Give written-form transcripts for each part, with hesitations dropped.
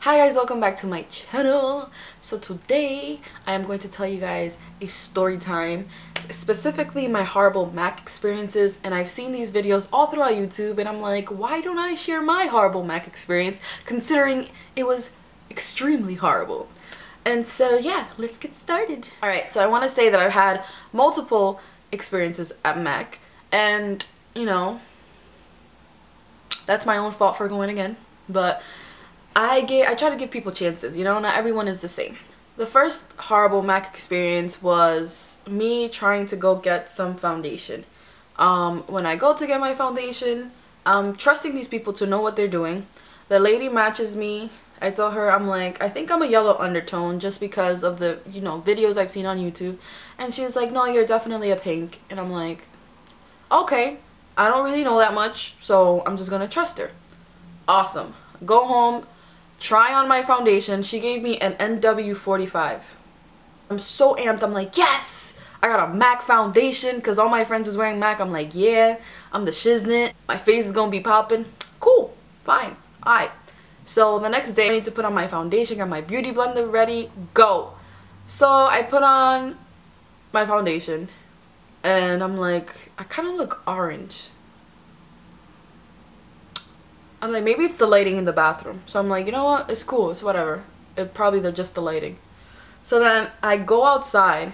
Hi guys, welcome back to my channel. So today I am going to tell you guys a story time, specifically my horrible MAC experiences. And I've seen these videos all throughout YouTube and I'm like, why don't I share my horrible MAC experience considering it was extremely horrible? And so yeah, let's get started. Alright, so I want to say that I've had multiple experiences at MAC and you know, that's my own fault for going again, but I try to give people chances, you know, not everyone is the same. The first horrible MAC experience was me trying to go get some foundation. When I go to get my foundation, I'm trusting these people to know what they're doing. The lady matches me. I tell her, I'm like, I think I'm a yellow undertone just because of the, you know, videos I've seen on YouTube. And she's like, no, you're definitely a pink. And I'm like, okay, I don't really know that much, so I'm just gonna trust her. Awesome. Go home. Try on my foundation. She gave me an NW45. I'm so amped. I'm like, yes! I got a MAC foundation because all my friends was wearing MAC. I'm like, yeah, I'm the shiznit. My face is going to be popping. Cool. Fine. Alright. So the next day, I need to put on my foundation. Got my beauty blender ready. Go. So I put on my foundation. And I'm like, I kind of look orange. I'm like, maybe it's the lighting in the bathroom. So I'm like, you know what? It's cool. It's whatever. It probably just the lighting. So then I go outside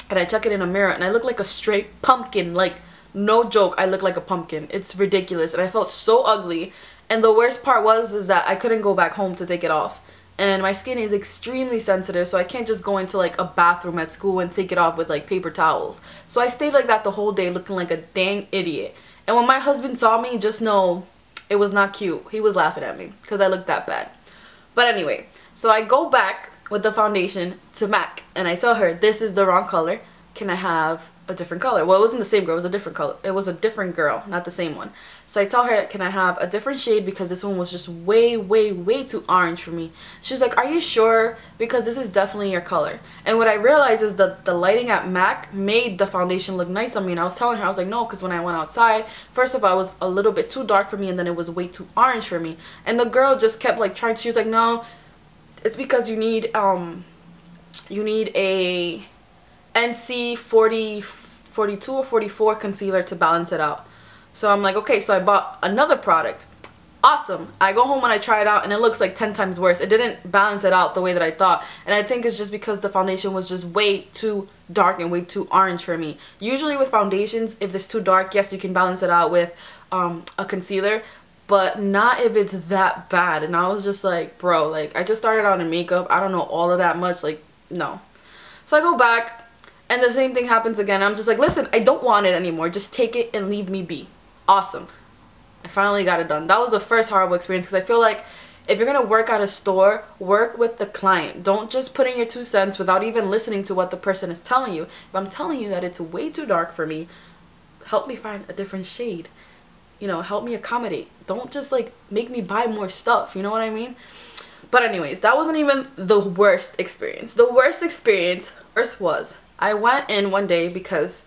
and I check it in a mirror and I look like a straight pumpkin. Like, no joke, I look like a pumpkin. It's ridiculous. And I felt so ugly. And the worst part is that I couldn't go back home to take it off. And my skin is extremely sensitive, so I can't just go into like a bathroom at school and take it off with like paper towels. So I stayed like that the whole day looking like a dang idiot. And when my husband saw me, just know it was not cute. He was laughing at me because I looked that bad. But anyway, so I go back with the foundation to MAC and I tell her, this is the wrong color. Can I have a different color? Well, it wasn't the same girl. It was a different color. It was a different girl, not the same one. So I tell her, can I have a different shade because this one was just way, way, way too orange for me. She was like, are you sure? Because this is definitely your color. And what I realized is that the lighting at MAC made the foundation look nice on me. And I was telling her, I was like, no, because when I went outside, first of all, it was a little bit too dark for me and then it was way too orange for me. And the girl just kept like trying, she was like, no, it's because you need a NC 42 or 44 concealer to balance it out. So I'm like, okay, so I bought another product. Awesome. I go home and I try it out and it looks like 10 times worse. It didn't balance it out the way that I thought. And I think it's just because the foundation was just way too dark and way too orange for me. Usually with foundations, if it's too dark, yes, you can balance it out with a concealer. But not if it's that bad. And I was just like, bro, like I just started out in makeup. I don't know all of that much. Like, no. So I go back. And the same thing happens again. I'm just like, listen, I don't want it anymore. Just take it and leave me be. Awesome. I finally got it done. That was the first horrible experience because I feel like if you're going to work at a store, work with the client. Don't just put in your 2 cents without even listening to what the person is telling you. If I'm telling you that it's way too dark for me, help me find a different shade. You know, help me accommodate. Don't just like make me buy more stuff. You know what I mean? But anyways, that wasn't even the worst experience. The worst experience first was I went in one day because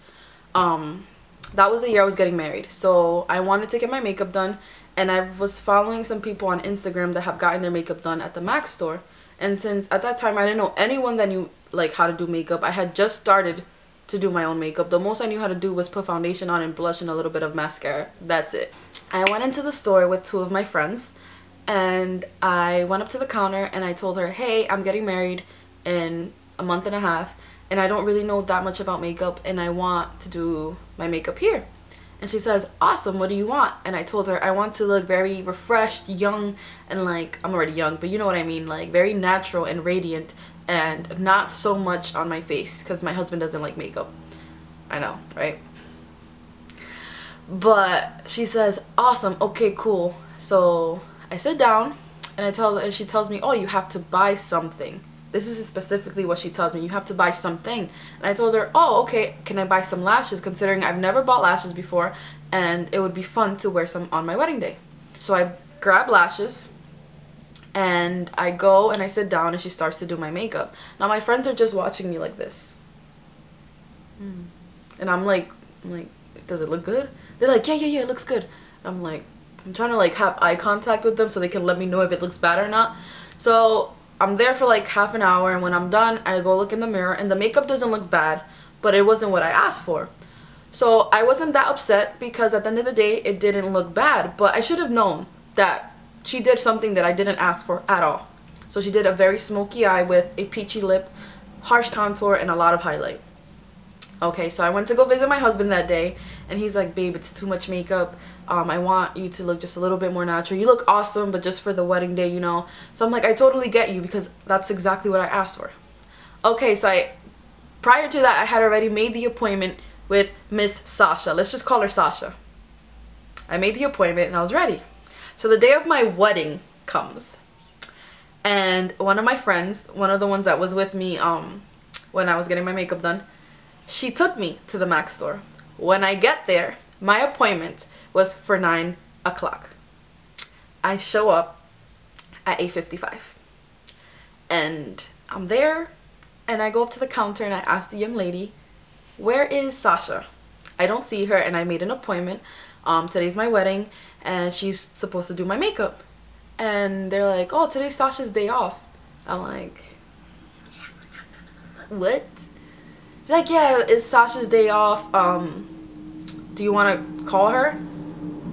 that was the year I was getting married. So I wanted to get my makeup done and I was following some people on Instagram that have gotten their makeup done at the MAC store. And since at that time I didn't know anyone that knew like how to do makeup, I had just started to do my own makeup. The most I knew how to do was put foundation on and blush and a little bit of mascara. That's it. I went into the store with 2 of my friends and I went up to the counter and I told her, hey, I'm getting married in a month and a half. And I don't really know that much about makeup and I want to do my makeup here. And she says, awesome, what do you want? And I told her I want to look very refreshed, young, and like, I'm already young, but you know what I mean, like very natural and radiant and not so much on my face because my husband doesn't like makeup. I know, right? But she says, awesome, okay, cool. So I sit down and and she tells me, oh, you have to buy something. This is specifically what she tells me. You have to buy something. And I told her, oh, okay, can I buy some lashes? Considering I've never bought lashes before and it would be fun to wear some on my wedding day. So I grab lashes and I go and I sit down and she starts to do my makeup. Now my friends are just watching me like this. And I'm like, does it look good? They're like, yeah, it looks good. I'm like, I'm trying to like have eye contact with them so they can let me know if it looks bad or not. So I'm there for like half an hour, and when I'm done, I go look in the mirror, and the makeup doesn't look bad, but it wasn't what I asked for. So I wasn't that upset because at the end of the day, it didn't look bad, but I should have known that she did something that I didn't ask for at all. So she did a very smoky eye with a peachy lip, harsh contour, and a lot of highlight. Okay, so I went to go visit my husband that day, and he's like, babe, it's too much makeup. I want you to look just a little bit more natural. You look awesome, but just for the wedding day, you know. So I'm like, I totally get you, because that's exactly what I asked for. Okay, so prior to that, I had already made the appointment with Miss Sasha. Let's just call her Sasha. I made the appointment, and I was ready. So the day of my wedding comes, and one of my friends, one of the ones that was with me when I was getting my makeup done, she took me to the MAC store. When I get there, my appointment was for 9 o'clock. I show up at 8:55. And I'm there, and I go up to the counter, and I ask the young lady, where is Sasha? I don't see her, and I made an appointment. Today's my wedding, and she's supposed to do my makeup. And they're like, oh, today's Sasha's day off. I'm like, what? Like, yeah, it's Sasha's day off. Do you want to call her?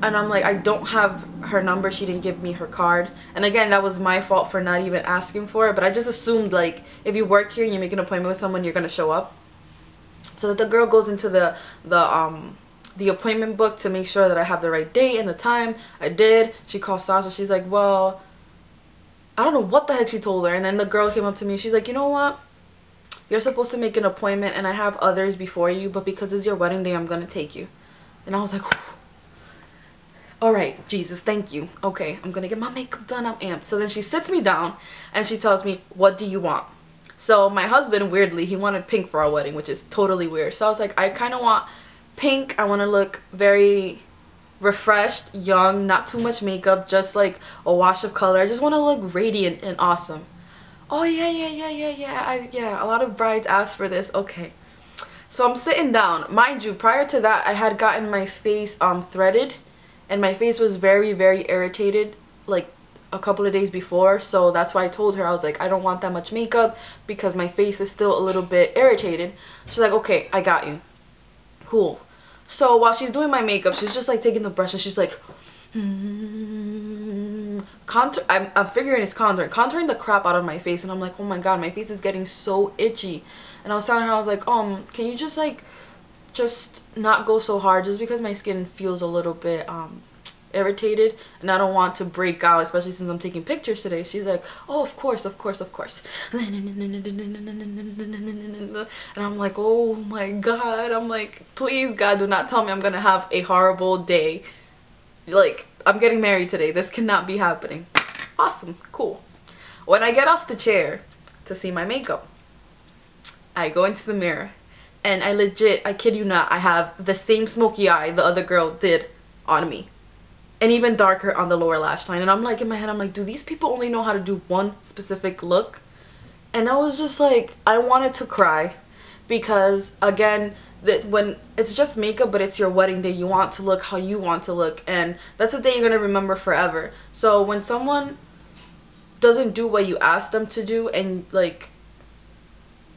And I'm like, I don't have her number. She didn't give me her card. And again, that was my fault for not even asking for it. But I just assumed, like, if you work here and you make an appointment with someone, you're going to show up. So that the girl goes into the appointment book to make sure that I have the right date and the time. I did. She calls Sasha. She's like, well, I don't know what the heck she told her. And then the girl came up to me. She's like, you know what? You're supposed to make an appointment, and I have others before you, but because it's your wedding day, I'm going to take you. And I was like, all right, Jesus, thank you. Okay, I'm going to get my makeup done. I'm amped. So then she sits me down, and she tells me, what do you want? So my husband, weirdly, he wanted pink for our wedding, which is totally weird. So I was like, I kind of want pink. I want to look very refreshed, young, not too much makeup, just like a wash of color. I just want to look radiant and awesome. Oh, yeah. A lot of brides ask for this. Okay. So I'm sitting down. Mind you, prior to that, I had gotten my face threaded, and my face was very, very irritated, like a couple of days before. So that's why I told her, I was like, I don't want that much makeup because my face is still a little bit irritated. She's like, okay, I got you. Cool. So while she's doing my makeup, she's just like taking the brush, and she's like, contour. I'm figuring it's contouring the crap out of my face, and I'm like, oh my god, my face is getting so itchy. And I was telling her, I was like, can you just like not go so hard, just because my skin feels a little bit irritated, and I don't want to break out, especially since I'm taking pictures today. She's like, oh, of course. And I'm like, oh my god. I'm like, please God, do not tell me I'm gonna have a horrible day. Like, I'm getting married today. This cannot be happening. Awesome. Cool. When I get off the chair to see my makeup, I go into the mirror, and I kid you not, I have the same smoky eye the other girl did on me, and even darker on the lower lash line. And I'm like, in my head, I'm like, do these people only know how to do one specific look? And I was just like, I wanted to cry, because again, that when it's just makeup, but it's your wedding day, you want to look how you want to look, and that's the day you're gonna remember forever. So when someone doesn't do what you ask them to do, and like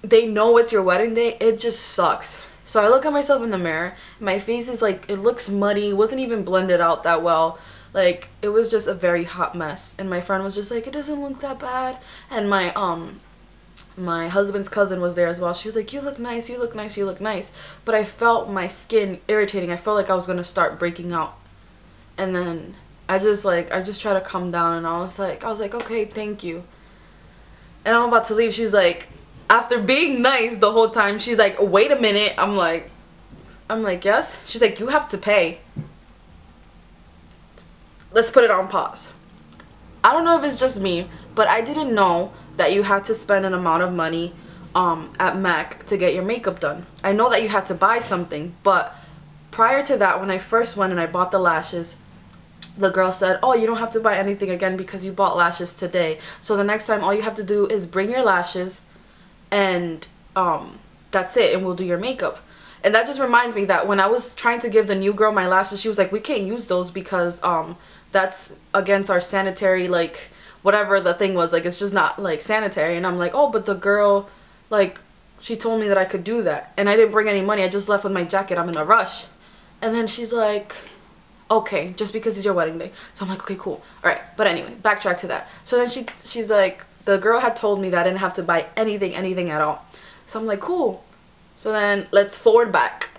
they know it's your wedding day, it just sucks. So I look at myself in the mirror, my face is like, it looks muddy, it wasn't even blended out that well. Like, it was just a very hot mess. And my friend was just like, it doesn't look that bad. And my husband's cousin was there as well. She was like, you look nice, you look nice, you look nice. But I felt my skin irritating. I felt like I was gonna start breaking out. And then I just tried to calm down, and I was like, okay, thank you. And I'm about to leave. She's like, after being nice the whole time, she's like, wait a minute. I'm like, yes. She's like, you have to pay. Let's put it on pause. I don't know if it's just me, but I didn't know that you had to spend an amount of money at MAC to get your makeup done. I know that you had to buy something, but prior to that, when I first went and I bought the lashes, the girl said, oh, you don't have to buy anything again because you bought lashes today. So the next time, all you have to do is bring your lashes, and that's it, and we'll do your makeup. And that just reminds me that when I was trying to give the new girl my lashes, she was like, we can't use those because that's against our sanitary, like, whatever the thing was, like, it's just not like sanitary. And I'm like, oh, but the girl, like, she told me that I could do that, and I didn't bring any money. I just left with my jacket. I'm in a rush. And then she's like, okay, just because it's your wedding day. So I'm like, okay, cool. All right. But anyway, backtrack to that. So then she's like, the girl had told me that I didn't have to buy anything at all. So I'm like, cool. So then let's forward back.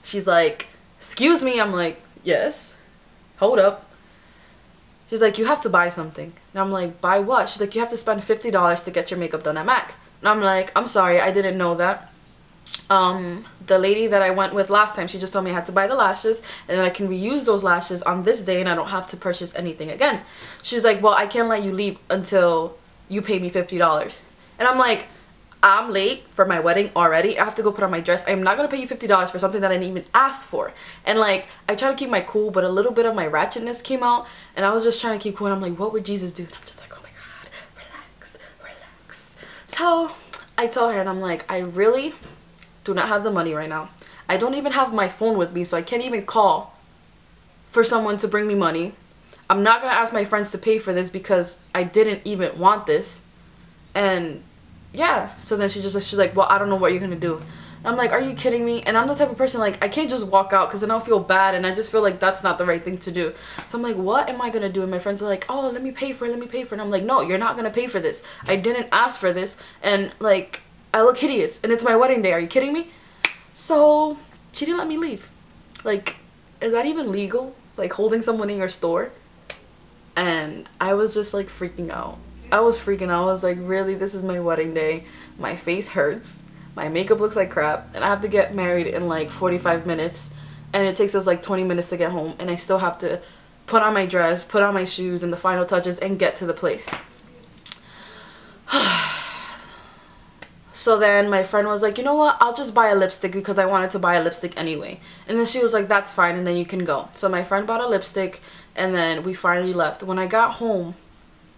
She's like, excuse me. I'm like, yes. Hold up. She's like, you have to buy something. And I'm like, buy what? She's like, you have to spend $50 to get your makeup done at MAC. And I'm like, I'm sorry, I didn't know that. The lady that I went with last time, she just told me I had to buy the lashes and then I can reuse those lashes on this day and I don't have to purchase anything again. She's like, well, I can't let you leave until you pay me $50. And I'm like, I'm late for my wedding already. I have to go put on my dress. I'm not gonna pay you $50 for something that I didn't even ask for. And like, I try to keep my cool, but a little bit of my ratchetness came out and I was just trying to keep cool. And I'm like, what would Jesus do? And I'm just like, oh my God, relax, relax. So I told her, and I'm like, I really do not have the money right now. I don't even have my phone with me, so I can't even call for someone to bring me money. I'm not gonna ask my friends to pay for this because I didn't even want this. And yeah, so then she's like, well, I don't know what you're gonna do. And I'm like, are you kidding me? And I'm the type of person, like, I can't just walk out because then I'll feel bad and I just feel like that's not the right thing to do. So I'm like, what am I gonna do? And my friends are like, oh, let me pay for it, let me pay for it. And I'm like, no, you're not gonna pay for this. I didn't ask for this, and like, I look hideous and it's my wedding day. Are you kidding me? So she didn't let me leave. Like, is that even legal? Like, holding someone in your store? And I was just like freaking out. I was freaking out. I was like, really? This is my wedding day. My face hurts. My makeup looks like crap. And I have to get married in like 45 minutes. And it takes us like 20 minutes to get home. And I still have to put on my dress, put on my shoes and the final touches and get to the place. So then my friend was like, you know what? I'll just buy a lipstick because I wanted to buy a lipstick anyway. And then she was like, that's fine. And then you can go. So my friend bought a lipstick and then we finally left. When I got home,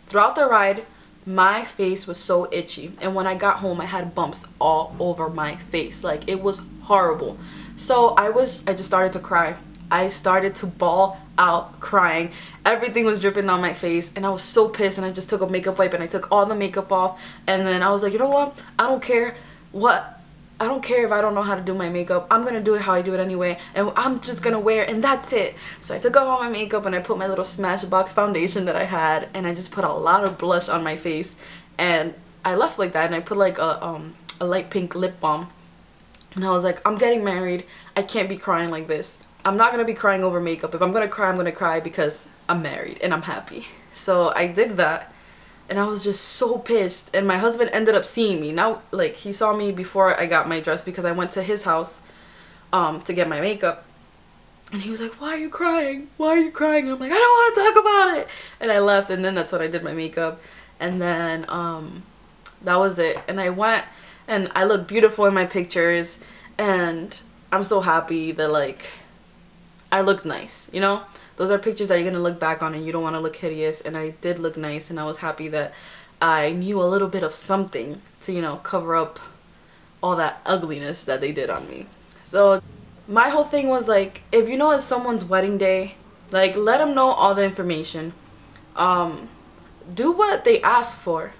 throughout the ride, my face was so itchy. And when I got home, I had bumps all over my face. Like, it was horrible. So I just started to cry. I started to bawl out crying. Everything was dripping on my face and I was so pissed, and I just took a makeup wipe and I took all the makeup off, and then I was like, you know what? I don't care if I don't know how to do my makeup. I'm gonna do it how I do it anyway, and I'm just gonna wear it, and that's it. So I took off all my makeup and I put my little Smashbox foundation that I had, and I just put a lot of blush on my face, and I left like that. And I put like a light pink lip balm, and I was like, I'm getting married. I can't be crying like this. I'm not gonna be crying over makeup. If I'm gonna cry because I'm married and I'm happy. So I did that. And I was just so pissed, and my husband ended up seeing me. Now, like, he saw me before I got my dress because I went to his house to get my makeup, and he was like, why are you crying? Why are you crying? And I'm like, I don't want to talk about it. And I left, and then that's when I did my makeup. And then that was it. And I went and I looked beautiful in my pictures, and I'm so happy that, like, I looked nice, you know? Those are pictures that you're going to look back on and you don't want to look hideous. And I did look nice, and I was happy that I knew a little bit of something to, you know, cover up all that ugliness that they did on me. So my whole thing was, like, if you know it's someone's wedding day, like, let them know all the information. Do what they ask for.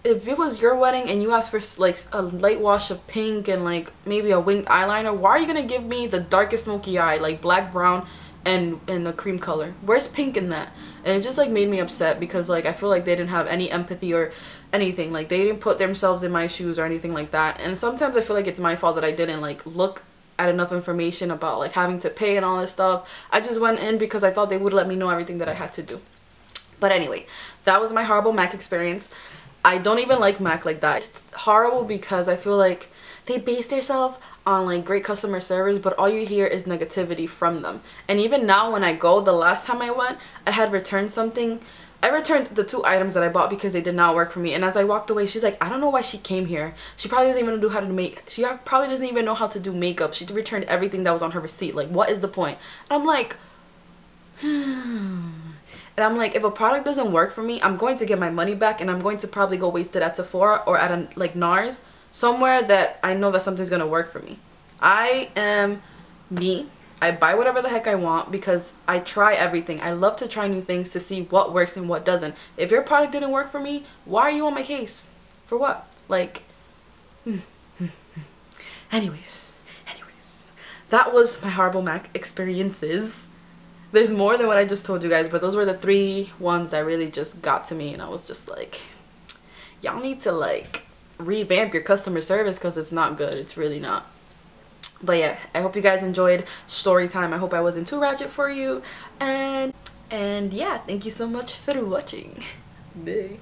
If it was your wedding and you asked for like a light wash of pink and like maybe a winged eyeliner, why are you going to give me the darkest smoky eye, like black, brown, and a cream color? Where's pink in that? And it just like made me upset because like I feel like they didn't have any empathy or anything. Like, they didn't put themselves in my shoes or anything like that. And sometimes I feel like it's my fault that I didn't like look at enough information about like having to pay and all this stuff. I just went in because I thought they would let me know everything that I had to do. But anyway, that was my horrible MAC experience. I don't even like MAC like that. It's horrible because I feel like they base themselves on like great customer service, but all you hear is negativity from them. And even now when I go, the last time I went, I had returned something. I returned the 2 items that I bought because they did not work for me. And as I walked away, she's like, I don't know why she came here. She probably doesn't even know how to make. She probably doesn't even know how to do makeup. She returned everything that was on her receipt. Like, what is the point? And I'm like, And I'm like, if a product doesn't work for me, I'm going to get my money back, and I'm going to probably go waste it at Sephora or at a, like NARS, somewhere that I know that something's going to work for me. I am me. I buy whatever the heck I want because I try everything. I love to try new things to see what works and what doesn't. If your product didn't work for me, why are you on my case? For what? Like, anyways, that was my horrible MAC experiences. There's more than what I just told you guys, but those were the 3 ones that really just got to me, and I was just like, y'all need to like revamp your customer service because it's not good. It's really not. But yeah, I hope you guys enjoyed story time. I hope I wasn't too ratchet for you, and yeah, thank you so much for watching. Bye.